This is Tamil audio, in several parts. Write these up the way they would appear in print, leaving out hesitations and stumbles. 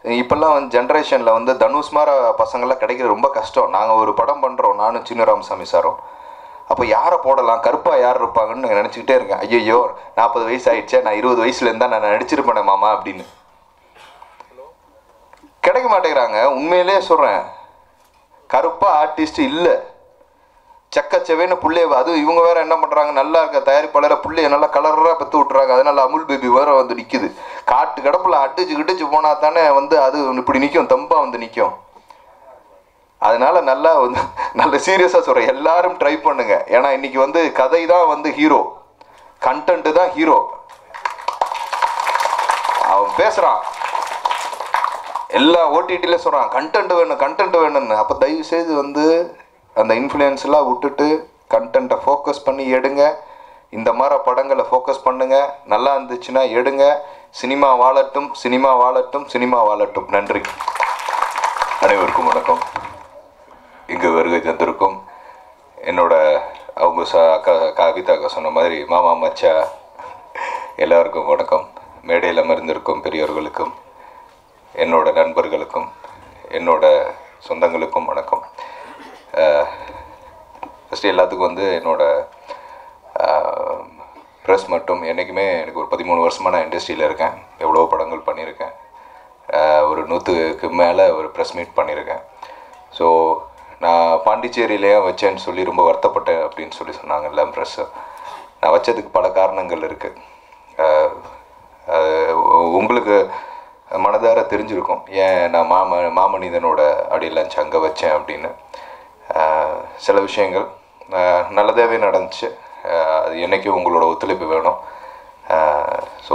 இப்போல்லாம் வந்து ஜென்ரேஷனில் வந்து தனுஷ் மாதிரி பசங்கள்லாம் கிடைக்கிறது ரொம்ப கஷ்டம். நாங்கள் ஒரு படம் பண்ணுறோம், நானும் சின்ன ராமசாமி சாரும். அப்போ யாரை போடலாம், கருப்பாக யார் இருப்பாங்கன்னு நினச்சிக்கிட்டே இருக்கேன். ஐயோ 40 வயசு ஆயிடுச்சே, நான் 20 வயசுல இருந்தால் நான் நடிச்சிருப்பேனே மாமா அப்படின்னு. கிடைக்க மாட்டேங்கிறாங்க. உண்மையிலே சொல்கிறேன், கருப்பாக ஆர்டிஸ்ட் இல்லை. செக்கச்சவேன்னு புள்ளைய, அது இவங்க வேற என்ன பண்ணுறாங்க, நல்லா இருக்க தயாரிப்பாளரை புள்ளைய நல்லா கலராக பெற்று விட்டுறாங்க. அதனால அமுல் பேபி வேற வந்து நிற்குது. காட்டு கடப்பில் அடிச்சு கிடிச்சு போனால் தானே வந்து அது இப்படி நிற்கும், தம்பாக வந்து நிற்கும். அதனால நல்லா வந்து நல்ல சீரியஸாக சொல்கிறேன், எல்லாரும் ட்ரை பண்ணுங்க. ஏன்னா இன்னைக்கு வந்து கதை தான் வந்து ஹீரோ, கண்டென்ட் தான் ஹீரோ. அவன் பேசுகிறான், எல்லா ஓடிடியில் சொல்கிறான் கண்டென்ட் வேணும் கண்டென்ட் வேணும்னு. அப்போ தயவு செய்து வந்து அந்த இன்ஃப்ளூயன்ஸ்லாம் விட்டுட்டு கண்டென்ட்டை ஃபோக்கஸ் பண்ணி எடுங்க. இந்த மாதிரி படங்களை ஃபோக்கஸ் பண்ணுங்க. நல்லா இருந்துச்சுன்னா எடுங்க. சினிமா வாழட்டும், சினிமா வாழட்டும், சினிமா வாழட்டும். நன்றி. அனைவருக்கும் வணக்கம். இங்கு வருகை தந்திருக்கும் என்னோட அவங்க கவிதாக்கா சொன்ன மாதிரி மாமா மச்சா எல்லாருக்கும் வணக்கம். மேடையில் அமர்ந்திருக்கும் பெரியவர்களுக்கும், என்னோட நண்பர்களுக்கும், என்னோட சொந்தங்களுக்கும் வணக்கம். ஃபஸ்ட்டு எல்லாத்துக்கும் வந்து என்னோட ப்ரெஸ் மட்டும் என்றைக்குமே எனக்கு ஒரு 13 வருஷமாக நான் இண்டஸ்ட்ரியில் இருக்கேன். எவ்வளோ படங்கள் பண்ணியிருக்கேன். ஒரு 100க்கு மேலே ஒரு ப்ரெஸ் மீட் பண்ணியிருக்கேன். ஸோ நான் பாண்டிச்சேரியிலேயே வச்சேன்னு சொல்லி ரொம்ப வருத்தப்பட்டேன் அப்படின்னு சொல்லி சொன்னாங்க எல்லாம் ப்ரெஸ்ஸு. நான் வச்சதுக்கு பல காரணங்கள் இருக்குது. உங்களுக்கு மனதார தெரிஞ்சிருக்கும் ஏன் நான் மாமனிதனோட ஆடியோ லான்ச் அங்கே வச்சேன் அப்படின்னு. சில விஷயங்கள் நல்லதாகவே நடந்துச்சு. அது என்றைக்கும் உங்களோட ஒத்துழைப்பு வேணும். ஸோ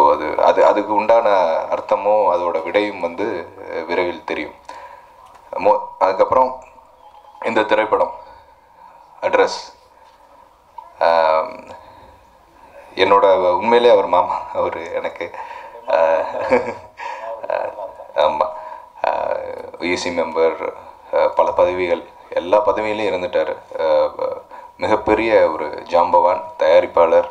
அதுக்கு உண்டான அர்த்தமும் அதோட விடையும் வந்து விரைவில் தெரியும். அதுக்கப்புறம் இந்த திரைப்படம் அட்ரஸ், என்னோட உண்மையிலே அவர் மாமா, அவர் எனக்கு ஆமாம் இசி மெம்பர், பல பதவிகள், எல்லா பதவியிலையும் இருந்துட்டார். மிகப்பெரிய ஒரு ஜாம்பவான், தயாரிப்பாளர்,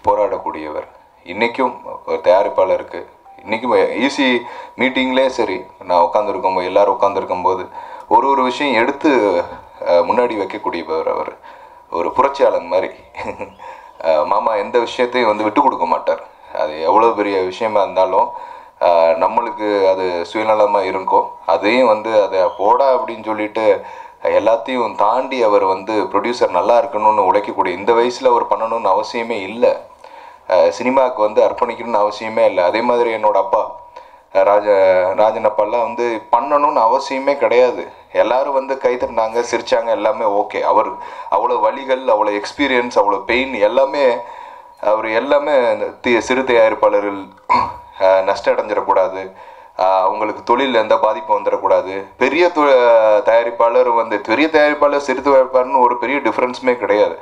போராடக்கூடியவர். இன்றைக்கும் ஒரு தயாரிப்பாளருக்கு இன்றைக்கும் ஈஸி மீட்டிங்லேயே சரி, நான் உட்காந்துருக்கும்போது எல்லோரும் உட்காந்துருக்கும்போது ஒரு விஷயம் எடுத்து முன்னாடி வைக்கக்கூடியவர். அவர் ஒரு புரட்சியாளன் மாதிரி. மாமா எந்த விஷயத்தையும் வந்து விட்டு கொடுக்க மாட்டார். அது எவ்வளோ பெரிய விஷயமா இருந்தாலும் நம்மளுக்கு அது சுயநலமாக இருக்கும். அதையும் வந்து அதை போடா அப்படின்னு சொல்லிட்டு எல்லாத்தையும் தாண்டி அவர் வந்து ப்ரொடியூசர் நல்லா இருக்கணும்னு உழைக்கக்கூடிய இந்த வயசில் அவர் பண்ணணும்னு அவசியமே இல்லை. சினிமாவுக்கு வந்து அர்ப்பணிக்கணும்னு அவசியமே இல்லை. அதே மாதிரி என்னோடய அப்பா ராஜன் அப்பாலாம் வந்து பண்ணணும்னு அவசியமே கிடையாது. எல்லோரும் வந்து கைத்தட்டினாங்க, சிரித்தாங்க, எல்லாமே ஓகே. அவர் அவ்வளோ வலிகள், அவ்வளோ எக்ஸ்பீரியன்ஸ், அவ்வளோ பெயின் எல்லாமே அவர் எல்லாமே சிறு தயாரிப்பாளர்கள் நஷ்டம் அடைஞ்சிடக்கூடாது, அவங்களுக்கு தொழில் எந்த பாதிப்பும் வந்துடக்கூடாது. பெரிய தயாரிப்பாளர் வந்து பெரிய தயாரிப்பாளர் சிறு தயாரிப்பாளர்னு ஒரு பெரிய டிஃப்ரென்ஸுமே கிடையாது.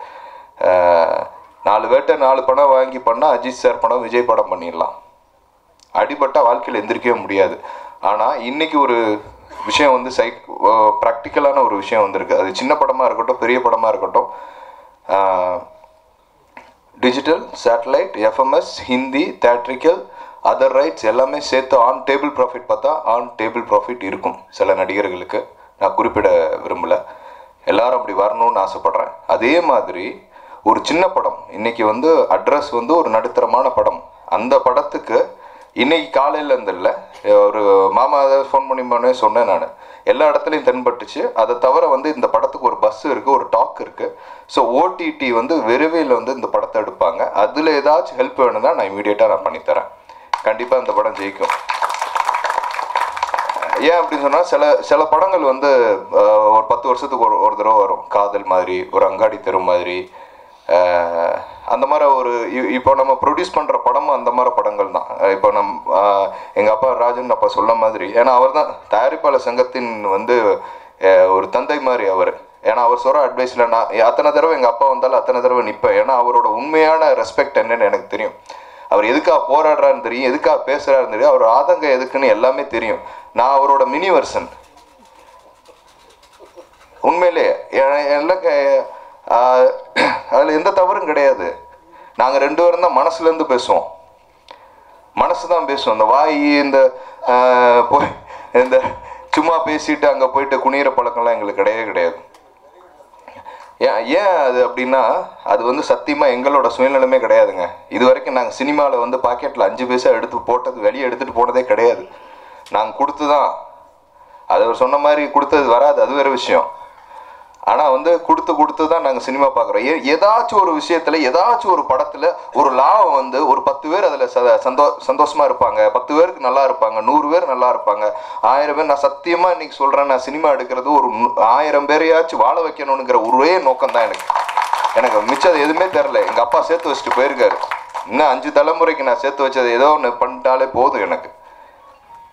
4 வேட்டை 4 படம் வாங்கி பண்ணால் அஜித் சார் படம், விஜய் படம் பண்ணிடலாம். அடிபட்ட வாழ்க்கையில் எந்திரிக்கவே முடியாது. ஆனால் இன்றைக்கி ஒரு விஷயம் வந்து ப்ராக்டிக்கலான ஒரு விஷயம் வந்திருக்கு. அது சின்ன படமாக இருக்கட்டும், பெரிய படமாக இருக்கட்டும், digital, satellite, FMS, Hindi, theatrical, other rights எல்லாமே சேர்த்து ஆன் டேபிள் ப்ராஃபிட் பார்த்தா ஆன் டேபிள் ப்ராஃபிட் இருக்கும். சில நடிகர்களுக்கு நான் குறிப்பிட விரும்பலை, எல்லாரும் அப்படி வரணும்னு ஆசைப்பட்றேன். அதே மாதிரி ஒரு சின்ன படம் இன்றைக்கி வந்து அட்ரஸ் வந்து ஒரு நடுத்தரமான படம். அந்த படத்துக்கு இன்றைக்கி காலையில் இருந்தில்ல, ஒரு மாமா ஃபோன் பண்ணி சொன்னேன் நான், எல்லா இடத்துலையும் தென்பட்டுச்சு. அதை தவிர வந்து இந்த படத்துக்கு ஒரு பஸ் இருக்குது, ஒரு டாக் இருக்குது. ஸோ ஓடிடி வந்து விரைவில் வந்து இந்த படத்தை எடுப்பாங்க. அதில் ஏதாச்சும் ஹெல்ப் வேணும்னா நான் இமீடியட்டாக நான் பண்ணித்தரேன். கண்டிப்பாக இந்த படம் ஜெயிக்கும். ஏன் அப்படின்னு சொன்னால் சில படங்கள் வந்து ஒரு 10 வருஷத்துக்கு ஒரு தடவை வரும். காதல் மாதிரி, ஒரு அங்காடி தெரு மாதிரி, அந்த மாதிரி ஒரு இப்போ நம்ம ப்ரொடியூஸ் பண்ணுற படமும் அந்த மாதிரி படங்கள் தான். இப்போ எங்கள் அப்பா ராஜன் அப்பா சொல்ல மாதிரி, ஏன்னா அவர் தான் தயாரிப்பாளர் சங்கத்தின் வந்து ஒரு தந்தை மாதிரி அவர். ஏன்னா அவர் சொல்கிற அட்வைஸில் நான் அத்தனை தடவை எங்கள் அப்பா வந்தாலும் அத்தனை தடவை நிற்பேன். ஏன்னா அவரோட உண்மையான ரெஸ்பெக்ட் என்னன்னு எனக்கு தெரியும். அவர் எதுக்காக போராடுறாருன்னு தெரியும், எதுக்காக பேசுகிறாருன்னு தெரியும், அவர் ஆதங்கம் எதுக்குன்னு எல்லாமே தெரியும். நான் அவரோட மினி வெர்ஷன். உண்மையிலே எல்லாம் அதில் எந்த தவறும் கிடையாது. நாங்கள் 2 பேரும் தான் மனசுலேருந்து பேசுவோம். மனசு தான் பேசும். அந்த வாய் இந்த போய் இந்த சும்மா பேசிட்டு அங்கே போயிட்டு குனிகிற பழக்கம்லாம் எங்களுக்கு கிடையவே கிடையாது. ஏன் அது அப்படின்னா, அது வந்து சத்தியமாக எங்களோட சுயநலமே கிடையாதுங்க. இது வரைக்கும் நாங்கள் சினிமாவில் வந்து பாக்கெட்டில் 5 பைசா எடுத்து போட்டது, வெளியே எடுத்துகிட்டு போனதே கிடையாது. நாங்கள் கொடுத்து தான், அது அவர் சொன்ன மாதிரி கொடுத்தது வராது, அது வேறு விஷயம். ஆனால் வந்து கொடுத்து தான் நாங்கள் சினிமா பார்க்குறோம். ஏதாச்சும் ஒரு விஷயத்தில், ஏதாச்சும் ஒரு படத்தில் ஒரு லாபம் வந்து ஒரு 10 பேர் அதில் சந்தோஷமாக இருப்பாங்க, 10 பேருக்கு நல்லா இருப்பாங்க, 100 பேர் நல்லா இருப்பாங்க, 1000 பேர். நான் சத்தியமாக இன்றைக்கி சொல்கிறேன், நான் சினிமா எடுக்கிறது ஒரு 1000 பேரையாச்சும் வாழ வைக்கணுங்கிற ஒரே நோக்கம் தான் எனக்கு மிச்சம் எதுவுமே தெரில. எங்கள் அப்பா சேர்த்து வச்சுட்டு போயிருக்காரு. இன்னும் 5 தலைமுறைக்கு நான் சேர்த்து வச்சது ஏதோ ஒன்று பண்ணிட்டாலே போதும். எனக்கு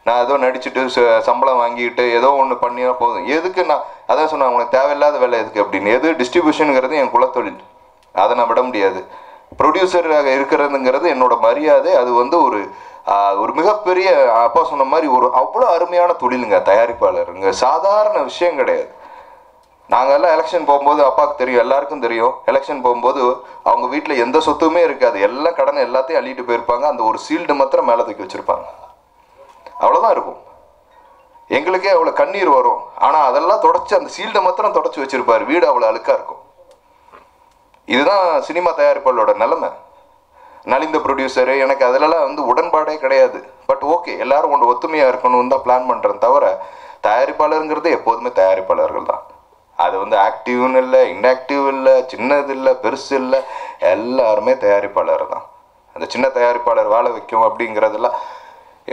நான் ஏதோ நடிச்சுட்டு சம்பளம் வாங்கிட்டு ஏதோ ஒன்று பண்ணினா போதும். எதுக்கு நான் அதான் சொன்னேன், உனக்கு தேவையில்லாத வேலை எதுக்கு அப்படின்னு. எது டிஸ்ட்ரிபியூஷனுங்கிறது என் குலத்தொழில், அதை நான் விட முடியாது. ப்ரொடியூசராக இருக்கிறதுங்கிறது என்னோட மரியாதை. அது வந்து ஒரு மிகப்பெரிய, அப்பா சொன்ன மாதிரி ஒரு அவ்வளோ அருமையான தொழிலுங்க தயாரிப்பாளருங்க. சாதாரண விஷயம் கிடையாது. நாங்கள் எல்லாம் எலெக்ஷன் போகும்போது, அப்பாவுக்கு தெரியும், எல்லாருக்கும் தெரியும், எலெக்ஷன் போகும்போது அவங்க வீட்டில் எந்த சொத்துமே இருக்காது, எல்லாம் கடனை எல்லாத்தையும் அள்ளிட்டு போயிருப்பாங்க. அந்த ஒரு சீல்டு மாத்திரம் மேலே தூக்கி வச்சுருப்பாங்க, அவ்வளோதான் இருக்கும். எங்களுக்கே அவ்வளோ கண்ணீர் வரும். ஆனால் அதெல்லாம் தொடச்சி, அந்த சீல்டை மாத்திரம் தொடச்சி வச்சிருப்பார். வீடு அவ்வளோ அழுக்காக இருக்கும். இதுதான் சினிமா தயாரிப்பாளரோட நிலைமை. நலிந்த ப்ரொடியூசரு, எனக்கு அதிலலாம் வந்து உடன்பாடே கிடையாது. பட் ஓகே, எல்லாரும் ஒன்று ஒத்துமையாக இருக்கணும்னு தான் பிளான் பண்ணுறேன். தவிர தயாரிப்பாளருங்கிறது எப்போதுமே தயாரிப்பாளர்கள் தான். அது வந்து ஆக்டிவ்னு இல்லை, இன்ஆக்டிவ் இல்லை, சின்னது இல்லை, பெருசு இல்லை, எல்லாருமே தயாரிப்பாளர் தான். அந்த சின்ன தயாரிப்பாளர் வாழ வைக்கும் அப்படிங்கிறதெல்லாம்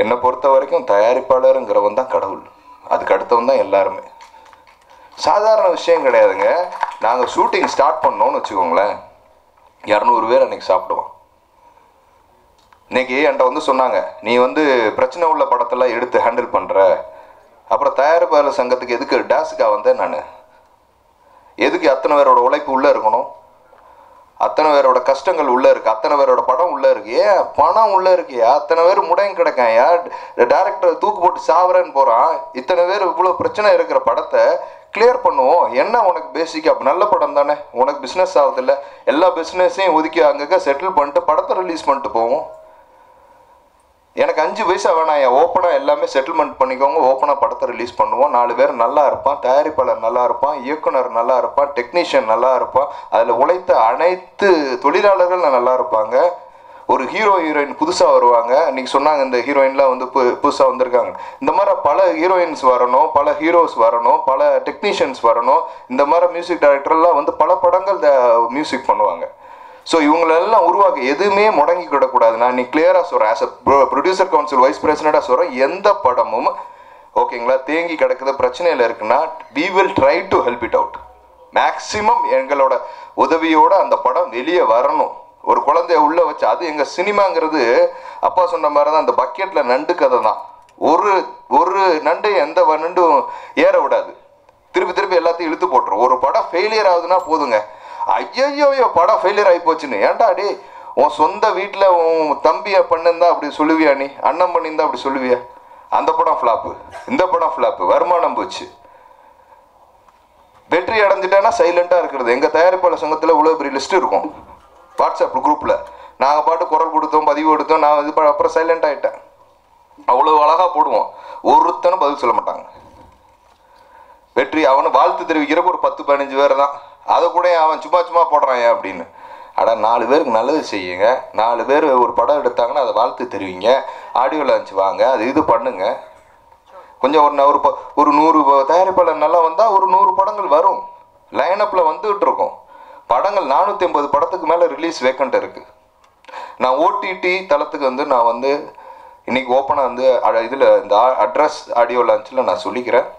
என்னை பொறுத்த வரைக்கும் தயாரிப்பாளருங்கிறவன் தான் கடவுள். அதுக்கு அடுத்தவன் தான் எல்லாருமே. சாதாரண விஷயம் கிடையாதுங்க. நாங்கள் ஷூட்டிங் ஸ்டார்ட் பண்ணோன்னு வச்சுக்கோங்களேன், 200 பேர் அன்றைக்கி சாப்பிடுவோம். இன்றைக்கி என்கிட்ட வந்து சொன்னாங்க, நீ வந்து பிரச்சனை உள்ள படத்தெல்லாம் எடுத்து ஹேண்டில் பண்ணுற, அப்புறம் தயாரிப்பாளர் சங்கத்துக்கு எதுக்கு டேஸுக்காக வந்தேன் நான்? எதுக்கு அத்தனை பேரோட உழைப்பு உள்ளே இருக்கணும், அத்தனை பேரோட கஷ்டங்கள் உள்ளே இருக்குது, அத்தனை பேரோட படம் உள்ளே இருக்குது, ஏன் பணம் உள்ளே இருக்கியா, அத்தனை பேர் முடங்கி கிடக்கான், டேரக்டர் தூக்கு போட்டு சாவரன்னு போகிறான், இத்தனை பேர் இவ்வளோ பிரச்சனை இருக்கிற படத்தை கிளியர் பண்ணுவோம். என்ன உனக்கு பேசிக், அப்போ நல்ல படம் தானே, உனக்கு பிஸ்னஸ் ஆகுதில்ல, எல்லா பிஸ்னஸையும் ஒதுக்கி அங்கங்கே செட்டில் பண்ணிட்டு படத்தை ரிலீஸ் பண்ணிட்டு போவோம். எனக்கு 5 பைசா வேணாம், ஓப்பனாக எல்லாமே செட்டில்மெண்ட் பண்ணிக்கோங்க, ஓப்பனாக படத்தை ரிலீஸ் பண்ணுவோம். 4 பேர் நல்லா இருப்பான், தயாரிப்பாளர் நல்லா இருப்பான், இயக்குனர் நல்லா இருப்பான், டெக்னீஷியன் நல்லா இருப்பான், அதில் உழைத்த அனைத்து தொழிலாளர்கள் நல்லா இருப்பாங்க. ஒரு ஹீரோயின் புதுசாக வருவாங்க. இன்றைக்கி சொன்னாங்க, இந்த ஹீரோயின்லாம் வந்து புதுசாக வந்திருக்காங்க. இந்த மாதிரி பல ஹீரோயின்ஸ் வரணும், பல ஹீரோஸ் வரணும், பல டெக்னீஷியன்ஸ் வரணும். இந்த மாதிரி மியூசிக் டைரக்டர்லாம் வந்து பல படங்கள் மியூசிக் பண்ணுவாங்க. ஸோ இவங்களெல்லாம் உருவாக்க எதுவுமே முடங்கி கிடக்கூடாது. நான் நீ கிளியராக சொல்கிறேன், as a producer council vice பிரசிடெண்ட்டாக சொல்கிறேன், எந்த படமும் ஓகேங்களா தேங்கி கிடக்குது, பிரச்சனையில் இருக்குன்னா we will try to help it out. Maximum எங்களோட உதவியோடு அந்த படம் வெளியே வரணும். ஒரு குழந்தைய உள்ளே வச்சு, அது எங்கள் சினிமாங்கிறது அப்பா சொன்ன மாதிரி தான், அந்த பக்கெட்டில் நண்டு கதை தான். ஒரு நண்டு எந்த நண்டும் ஏற விடாது, திருப்பி எல்லாத்தையும் இழுத்து போட்டுரும். ஒரு படம் ஃபெயிலியர் ஆகுதுன்னா போதுங்க, ஐயோ படம் ஃபெயிலியர் ஆகி போச்சுன்னு. ஏன்டா அடி, உன் சொந்த வீட்டில் உன் தம்பியை பண்ணிருந்தா அப்படி சொல்லுவியா, நீ அண்ணன் பண்ணியிருந்தா அப்படி சொல்லுவியா? அந்த படம் ஃப்ளாப்பு, இந்த படம் ஃப்ளாப்பு, வருமானம் போச்சு. வெற்றி அடைஞ்சிட்டேன்னா சைலண்டாக இருக்கிறது. எங்கள் தயாரிப்பாளர் சங்கத்தில் இவ்வளோ பெரிய லிஸ்ட் இருக்கும் வாட்ஸ்அப் குரூப்பில். நாங்கள் பாட்டு குரல் கொடுத்தோம், பதிவு கொடுத்தோம், நான் இது அப்புறம் சைலண்ட் ஆகிட்டேன். அவ்வளோ அழகாக போடுவோம், ஒருத்தனும் பதில் சொல்ல மாட்டாங்க. வெற்றி அவனை வாழ்த்து தெரிவிக்கிறப்ப ஒரு 10-15 பேர் தான். அதை கூட அவன் சும்மா போடுறான் ஏன் அப்படின்னு. அடா 4 பேருக்கு நல்லது செய்யுங்க, 4 பேர் ஒரு படம் எடுத்தாங்கன்னா அதை வாழ்த்து தெரிவிங்க, ஆடியோ லான்ச் வாங்க, அது இது பண்ணுங்க. கொஞ்சம் ஒரு 100 தயாரிப்பாளர் நல்லா வந்தால் ஒரு 100 படங்கள் வரும், லைனப்பில் வந்துகிட்டு இருக்கும். படங்கள் 450 படத்துக்கு மேலே ரிலீஸ் வேக்கண்ட் இருக்குது. நான் ஓடிடி தளத்துக்கு வந்து நான் வந்து இன்றைக்கி ஓப்பனாக வந்து இதில் இந்த அட்ரஸ் ஆடியோ லான்ச்சில் நான் சொல்லிக்கிறேன்.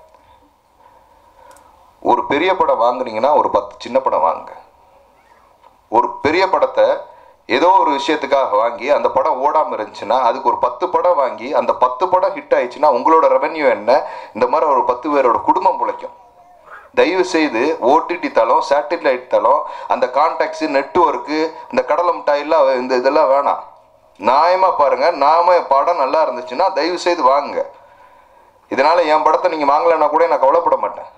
ஒரு பெரிய படம் வாங்குனீங்கன்னா ஒரு 10 சின்ன படம் வாங்குங்க. ஒரு பெரிய படத்தை ஏதோ ஒரு விஷயத்துக்காக வாங்கி அந்த படம் ஓடாமல் இருந்துச்சுன்னா அதுக்கு ஒரு 10 படம் வாங்கி அந்த 10 படம் ஹிட் ஆயிடுச்சுன்னா உங்களோட ரெவென்யூ என்ன? இந்த மாதிரி ஒரு 10 பேரோட குடும்பம் பிழைக்கும். தயவு செய்து ஓடிடி தளம், சேட்டிலைட் தளம், அந்த கான்டாக்ட்ஸு, நெட்வொர்க்கு, இந்த கடலை மிட்டாயெல்லாம் இந்த இதெல்லாம் வேணாம். நியாயமாக பாருங்கள், நாம படம் நல்லா இருந்துச்சுன்னா தயவு செய்து வாங்குங்க. இதனால் என் படத்தை நீங்கள் வாங்கலைன்னா கூட நான் கவலைப்பட மாட்டேன்.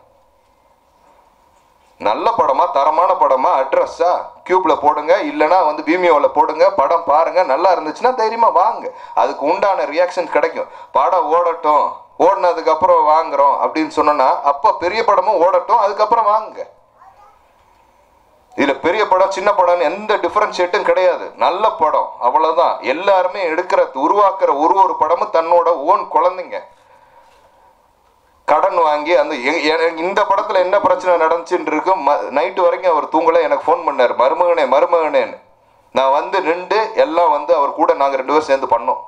நல்ல படமா, தரமான படமா, அட்ரஸா கியூப்ல போடுங்க, இல்லைனா வந்து விமியோவில் போடுங்க, படம் பாருங்க, நல்லா இருந்துச்சுன்னா தைரியமா வாங்க, அதுக்கு உண்டான ரியாக்ஷன் கிடைக்கும். படம் ஓடட்டும், ஓடினதுக்கு அப்புறம் வாங்குறோம் அப்படின்னு சொன்னோன்னா அப்போ பெரிய படமும் ஓடட்டும், அதுக்கப்புறம் வாங்க. இதுல பெரிய படம் சின்ன படம்னு எந்த டிஃபரன்ஷியேட்டும் கிடையாது. நல்ல படம் அவ்வளவுதான். எல்லாருமே எடுக்கிற உருவாக்குற ஒரு படமும் தன்னோட ஓன் குழந்தைங்க. கடன் வாங்கி அந்த இந்த படத்துல என்ன பிரச்சனை நடந்துச்சுன்னு இருக்கு. நைட்டு வரைக்கும் அவர் தூங்கல, எனக்கு ஃபோன் பண்ணார், மருமகனே மருமகனேன்னு. நான் வந்து நின்று எல்லாம் வந்து அவர் கூட நாங்கள் 2 பேரும் சேர்ந்து பண்ணோம்.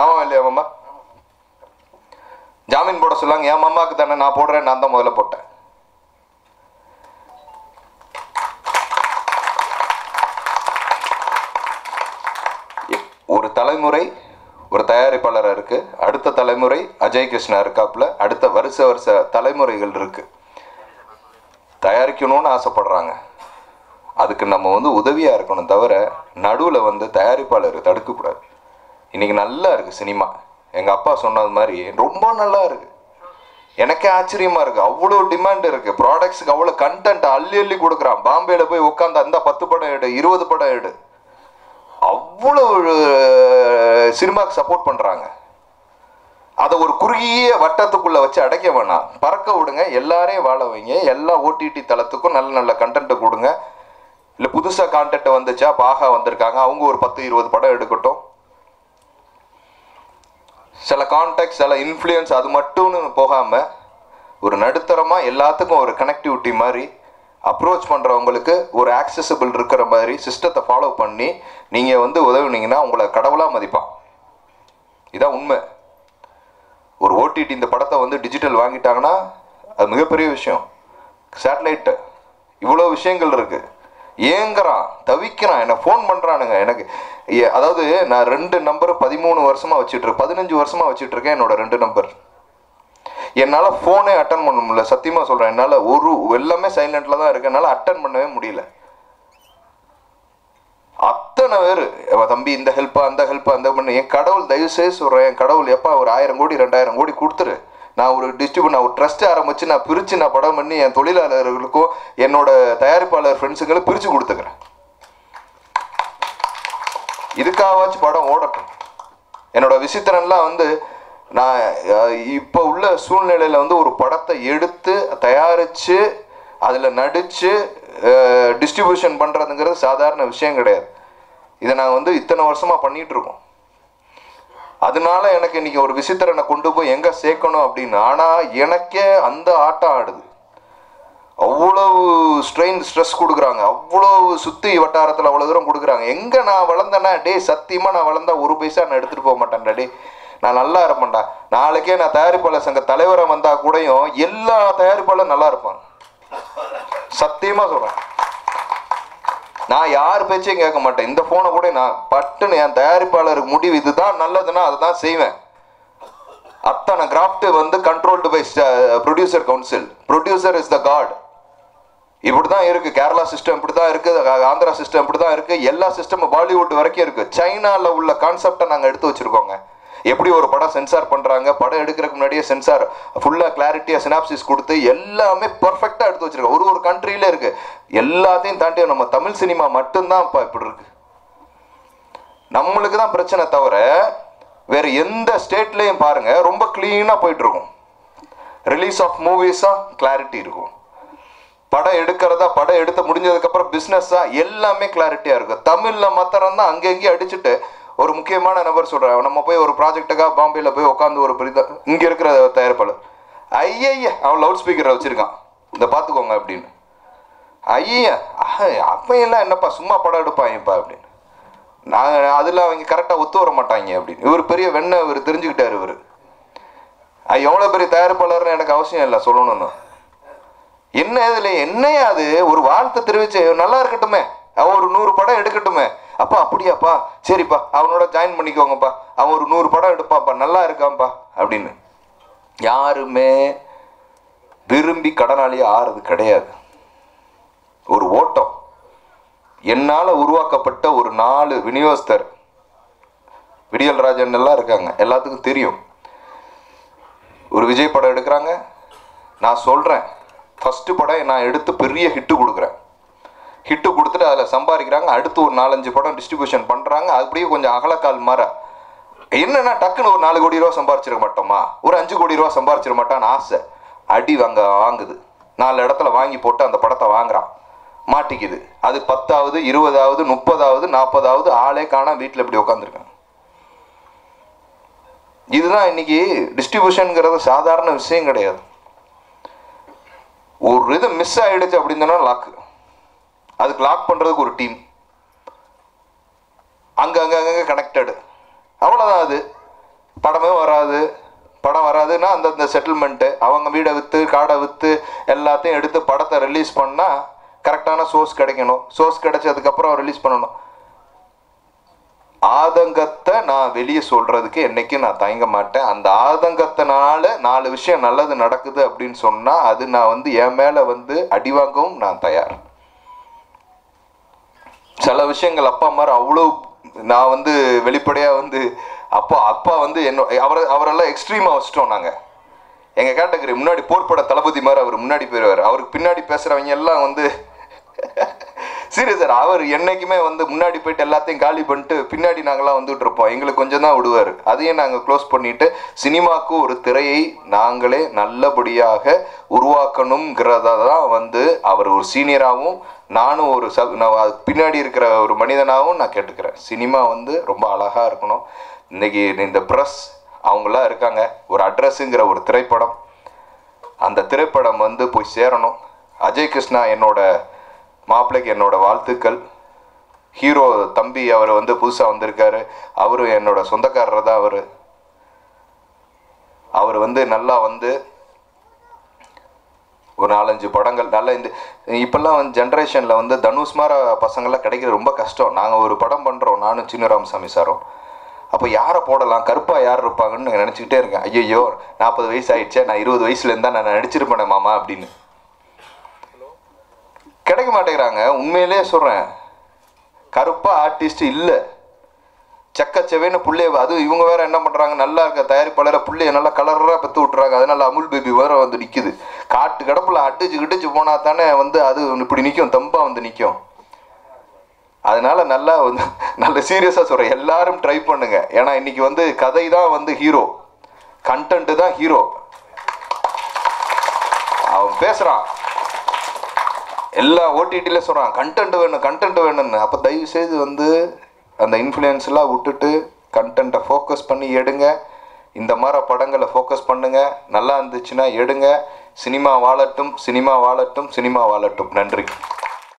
ஆமா இல்லையா மாமா? ஜாமீன் போட சொல்லாங்க, என் மாமாவுக்கு தானே, நான் போடுறேன், நான் தான் முதல்ல போட்டேன். ஒரு தலைமுறை ஒரு தயாரிப்பாளராக இருக்கு, அடுத்த தலைமுறை அஜய் கிருஷ்ணா இருக்காப்புல, அடுத்த வருஷ தலைமுறைகள் இருக்கு. தயாரிக்கணும்னு ஆசைப்படுறாங்க, அதுக்கு நம்ம வந்து உதவியா இருக்கணும் தவிர நடுவில் வந்து தயாரிப்பாளர் தடுக்கக்கூடாது. இன்னைக்கு நல்லா இருக்கு சினிமா. எங்க அப்பா சொன்னது மாதிரி ரொம்ப நல்லா இருக்கு. எனக்கே ஆச்சரியமா இருக்கு, அவ்வளோ டிமாண்ட் இருக்கு ப்ராடக்ட்ஸுக்கு, அவ்வளோ கண்டென்ட் அள்ளி அள்ளி கொடுக்குறான். பாம்பேல போய் உட்காந்து அந்த 10 படம் எடு, 20 படம் எடு, அவ்வளோ சினிமாவுக்கு சப்போர்ட் பண்றாங்க. அதை ஒரு குறுகிய வட்டத்துக்குள்ள வச்சு அடைக்க வேணாம், பறக்க விடுங்க, எல்லாரையும் வாழ வைங்க. எல்லா ஓடிடி தளத்துக்கும் நல்ல நல்ல கண்டென்ட் கொடுங்க. இல்லை புதுசாக கான்டென்ட் வந்துச்சா, பாகா வந்திருக்காங்க, அவங்க ஒரு 10-20 படம் எடுக்கட்டும். சில கான்டாக்ட், சில இன்ஃப்ளூயன்ஸ், அது மட்டும்னு போகாம ஒரு நடுத்தரமா எல்லாத்துக்கும் ஒரு கனெக்டிவிட்டி மாதிரி அப்ரோச் பண்ணுறவங்களுக்கு ஒரு ஆக்சசிபிள் இருக்கிற மாதிரி சிஸ்டத்தை ஃபாலோ பண்ணி நீங்கள் வந்து உதவுனீங்கன்னா உங்களை கடவுளாக மதிப்பான். இதான் உண்மை. ஒரு ஓடிடி இந்த படத்தை வந்து டிஜிட்டல் வாங்கிட்டாங்கன்னா அது மிகப்பெரிய விஷயம். சேட்டலைட்டு இவ்வளோ விஷயங்கள் இருக்கு. ஏங்குறான், தவிக்கிறான், என்னை ஃபோன் பண்ணுறானுங்க எனக்கு. அதாவது நான் 2 நம்பர் 13 வருஷமாக வச்சுட்ருக்கேன், 15 வருஷமாக வச்சுட்ருக்கேன் என்னோட 2 நம்பர். என்னால் ஃபோனே அட்டன் பண்ண முடியல, சத்தியமாக சொல்கிறேன். என்னால் எல்லாமே சைலண்டில் தான் இருக்கு, என்னால் அட்டன் பண்ணவே முடியல. அத்தனை பேர் தம்பி இந்த ஹெல்ப்பா அந்த ஹெல்ப்பா அந்த பண்ணு. என் கடவுள் தயவுசெய்து சொல்கிறேன், என் கடவுள் எப்போ ஒரு 1000 கோடி 2000 கோடி கொடுத்துரு, நான் ஒரு நான் ஒரு ட்ரஸ்ட் ஆரம்பித்து நான் பிரித்து நான் படம் பண்ணி என் தொழிலாளர்களுக்கும் என்னோட தயாரிப்பாளர் ஃப்ரெண்ட்ஸுங்களும் பிரித்து கொடுத்துக்கிறேன். இதுக்காகவாச்சும் படம் ஓடட்டும். என்னோட விசித்திரன்லாம் வந்து நான் இப்போ உள்ள சூழ்நிலையில் வந்து ஒரு படத்தை எடுத்து தயாரித்து அதில் நடித்து டிஸ்ட்ரிபியூஷன் பண்ணுறதுங்கிறது சாதாரண விஷயம் கிடையாது. இதை நான் வந்து இத்தனை வருஷமாக பண்ணிகிட்டு இருக்கோம். அதனால எனக்கு இன்னைக்கு ஒரு விசித்திரனை கொண்டு போய் எங்கே சேர்க்கணும் அப்படின்னு. ஆனால் எனக்கே அந்த ஆட்டம் ஆடுது. அவ்வளவு ஸ்ட்ரெஸ் கொடுக்குறாங்க, அவ்வளவு சுற்றி வட்டாரத்தில் அவ்வளோ தூரம் கொடுக்குறாங்க. எங்கே நான் வளர்ந்தேன்னா, டே சத்தியமாக நான் வளர்ந்தா 1 பைசா நான் எடுத்துகிட்டு போக மாட்டேன்டா, டே நான் நல்லா இருப்பேன்டா. நாளைக்கே நான் தயாரிப்பாளர் சங்க தலைவரை வந்தால் கூடயும் எல்லா தயாரிப்பாளரும் நல்லா இருப்பாங்க, சத்தியமாக சொல்கிறேன். நான் யார் பேச்சையும் கேட்க மாட்டேன். இந்த ஃபோனை கூட நான் பட்டுன்னு என் தயாரிப்பாளருக்கு முடிவு இதுதான் நல்லதுன்னா அதை தான் செய்வேன். அத்தனை கிராஃப்ட் வந்து controlled by producer council. Producer is the god. இப்படி தான் இருக்கு. கேரளா சிஸ்டம் இப்படி தான் இருக்கு, ஆந்திரா சிஸ்டம் இப்படி தான் இருக்கு, எல்லா சிஸ்டமும் பாலிவுட் வரைக்கும் இருக்கு. சைனாவில் உள்ள கான்செப்டை நாங்கள் எடுத்து வச்சிருக்கோங்க. எப்படி ஒரு படம் சென்சார் பண்ணுறாங்க, படம் எடுக்கிறதுக்கு முன்னாடியே சென்சார் ஃபுல்லாக கிளாரிட்டியாக சினாப்சிஸ் கொடுத்து எல்லாமே பர்ஃபெக்டாக எடுத்து வச்சிருக்கோம். ஒரு கண்ட்ரியில இருக்கு. எல்லாத்தையும் தாண்டி நம்ம தமிழ் சினிமா மட்டும்தான் இப்போ இப்படி இருக்கு. நம்மளுக்கு தான் பிரச்சனை தவிர வேற எந்த ஸ்டேட்லையும் பாருங்க ரொம்ப கிளீனாக போயிட்டு இருக்கும். ரிலீஸ் ஆஃப் மூவிஸா கிளாரிட்டி இருக்கும், படம் எடுக்கிறதா படம் எடுத்து முடிஞ்சதுக்கப்புறம் பிஸ்னஸா எல்லாமே கிளாரிட்டியாக இருக்கும். தமிழில் மாத்திரம் தான் அங்கங்கேயும் அடிச்சுட்டு ஒரு முக்கியமான நபர் சொல்கிறாங்க, நம்ம போய் ஒரு ப்ராஜெக்டுக்காக பாம்பேல போய் உட்காந்து ஒரு இங்கே இருக்கிற தயாரிப்பாளர் ஐயா அவன் லவுட் ஸ்பீக்கரை வச்சுருக்கான், இதை பார்த்துக்கோங்க அப்படின்னு. ஐயா அப்பையெல்லாம் என்னப்பா சும்மா படம் எடுப்பாங்கப்பா அப்படின்னு. நாங்கள் அதில் அவங்க கரெக்டாக ஒத்து வர மாட்டாங்க அப்படின்னு. இவர் பெரிய வெண்ணை இவர் தெரிஞ்சுக்கிட்டார். இவர் எவ்வளோ பெரிய தயாரிப்பாளர்னு எனக்கு அவசியம் இல்லை சொல்லணும்னு. என்ன இதில் என்னையா அது ஒரு வாழ்த்தை தெரிவிச்சு நல்லா இருக்கட்டுமே, அவன் ஒரு 100 படம் எடுக்கட்டுமே. அப்பா அப்படியாப்பா சரிப்பா அவனோட ஜாயின் பண்ணிக்கோங்கப்பா, அவன் ஒரு 100 படம் எடுப்பாப்பா நல்லா இருக்கான்ப்பா அப்படின்னு. யாருமே விரும்பி கடனாளியாக ஆறுறது கிடையாது. ஒரு ஓட்டம். என்னால் உருவாக்கப்பட்ட ஒரு 4 விநியோகஸ்தர், விடியல் ராஜன் எல்லாம் இருக்காங்க, எல்லாத்துக்கும் தெரியும். ஒரு விஜய் படம் எடுக்கிறாங்க, நான் சொல்கிறேன் ஃபஸ்ட்டு படம் நான் எடுத்து பெரிய ஹிட்டு கொடுக்குறேன், ஹிட்டு கொடுத்துட்டு அதில் சம்பாதிக்கிறாங்க. அடுத்து ஒரு 4-5 படம் டிஸ்ட்ரிபியூஷன் பண்ணுறாங்க. அப்படியே கொஞ்சம் அகலக்கால் மாற என்னன்னா டக்குன்னு ஒரு 4 கோடி ரூபா சம்பாரிச்சிட மாட்டோமா, ஒரு 5 கோடி ரூபா சம்பாரிச்சிட மாட்டான்னு ஆசை. அடி வாங்குது, 4 இடத்துல வாங்கி போட்டு அந்த படத்தை வாங்குறான், மாட்டிக்குது. அது 10வது 20வது 30வது 40வது ஆளே காணா வீட்டில் இப்படி உட்காந்துருக்காங்க. இதுதான் இன்னைக்கு டிஸ்ட்ரிபியூஷனுங்கிறது சாதாரண விஷயம் கிடையாது. ஒரு இது மிஸ் ஆயிடுச்சு அப்படின்னு சொன்னா லாக்கு, அதுக்கு லாக் பண்றதுக்கு ஒரு டீம் அங்க கனெக்டடு, அவ்வளவுதான். அது படமே வராது, படம் வராதுன்னா அந்த செட்டில்மெண்ட்டு, அவங்க வீடை விற்று காடை விற்று எல்லாத்தையும் எடுத்து படத்தை ரிலீஸ் பண்ணால் கரெக்டான சோர்ஸ் கிடைக்கணும். சோர்ஸ் கிடைச்சதுக்கப்புறம் ரிலீஸ் பண்ணணும். ஆதங்கத்தை நான் வெளியே சொல்கிறதுக்கு என்றைக்கும் நான் தயங்க மாட்டேன். அந்த ஆதங்கத்தினால 4 விஷயம் நல்லது நடக்குது அப்படின்னு சொன்னால் அது நான் என் மேலே அடிவாங்கவும் நான் தயார். சில விஷயங்கள் அப்பா மாதிரி அவ்வளோ நான் வெளிப்படையாக அப்பா அவரெல்லாம் எக்ஸ்ட்ரீமாக வச்சிட்டோம். நாங்கள் எங்கள் கேட்டகரி முன்னாடி போர்ப்பட தளபதி மாதிரி அவர் முன்னாடி போயிடுவார். அவருக்கு பின்னாடி பேசுகிறவங்க எல்லாம் சீரியஸ் சார். அவர் என்றைக்குமே முன்னாடி போயிட்டு எல்லாத்தையும் காலி பண்ணிட்டு பின்னாடி நாங்களாம் வந்துட்டு இருப்போம். எங்களுக்கு கொஞ்சம் தான் விடுவார். அதையும் நாங்கள் க்ளோஸ் பண்ணிவிட்டு சினிமாவுக்கு ஒரு திரையை நாங்களே நல்லபடியாக உருவாக்கணுங்கிறத தான் அவர் ஒரு சீனியராகவும் நானும் ஒரு பின்னாடி இருக்கிற ஒரு மனிதனாகவும் நான் கேட்டுக்கிறேன். சினிமா ரொம்ப அழகாக இருக்கணும். இன்றைக்கி இந்த ப்ரெஸ் அவங்களாம் இருக்காங்க. ஒரு அட்ரஸுங்கிற ஒரு திரைப்படம், அந்த திரைப்படம் போய் சேரணும். அஜய் கிருஷ்ணா என்னோட மாப்பிள்ளைக்கு என்னோட வாழ்த்துக்கள். ஹீரோ தம்பி அவர் புதுசாக வந்திருக்காரு. அவரு என்னோட சொந்தக்காரர் தான். அவர் நல்லா ஒரு 4-5 படங்கள் நல்லா இப்போல்லாம் ஜென்ரேஷனில் தனுஷ் மாதிரி பசங்கள்லாம் கிடைக்கிறது ரொம்ப கஷ்டம். நாங்கள் ஒரு படம் பண்ணுறோம், நானும் சின்ன ராமசாமி சாரும். அப்போ யாரை போடலாம், கருப்பாக யார் இருப்பாங்கன்னு நினச்சிக்கிட்டே இருக்கேன். ஐயோ 40 வயசு ஆயிடுச்சே, நான் 20 வயசுலேருந்தா நான் நடிச்சிருப்பேனே மாமா அப்படின்னு. கிடைக்க மாட்டேங்கிறாங்க. உண்மையிலே சொல்கிறேன், கருப்பாக ஆர்டிஸ்ட் இல்லை. செக்கச்செவேன்னு புள்ளைய அது இவங்க வேற என்ன பண்ணுறாங்க, நல்லா இருக்க தயாரிப்பாளரை புள்ளைய நல்லா கலராக பெற்று விட்டுறாங்க. அதனால அமுல் பேபி வேற நிற்கிது. காட்டு கடப்பில் அடிச்சு போனால் தானே அது இப்படி நிற்கும், தம்பா நிற்கும். அதனால நல்லா நல்ல சீரியஸாக சொல்கிறேன், எல்லாரும் ட்ரை பண்ணுங்க. ஏன்னா இன்னைக்கு கதை தான் ஹீரோ, கண்டென்ட்டு தான் ஹீரோ. அவன் பேசுகிறான், எல்லா ஓடிடியில சொல்கிறான் கண்டென்ட் வேணும்னு. அப்போ தயவு செய்து அந்த இன்ஃப்ளூயன்ஸ்லாம் விட்டுட்டு கண்டென்ட்டை ஃபோக்கஸ் பண்ணி எடுங்க. இந்த மாதிரி படங்களை ஃபோக்கஸ் பண்ணுங்க. நல்லா இருந்துச்சுன்னா எடுங்க. சினிமா வாழட்டும், சினிமா வாழட்டும், சினிமா வாழட்டும். நன்றி.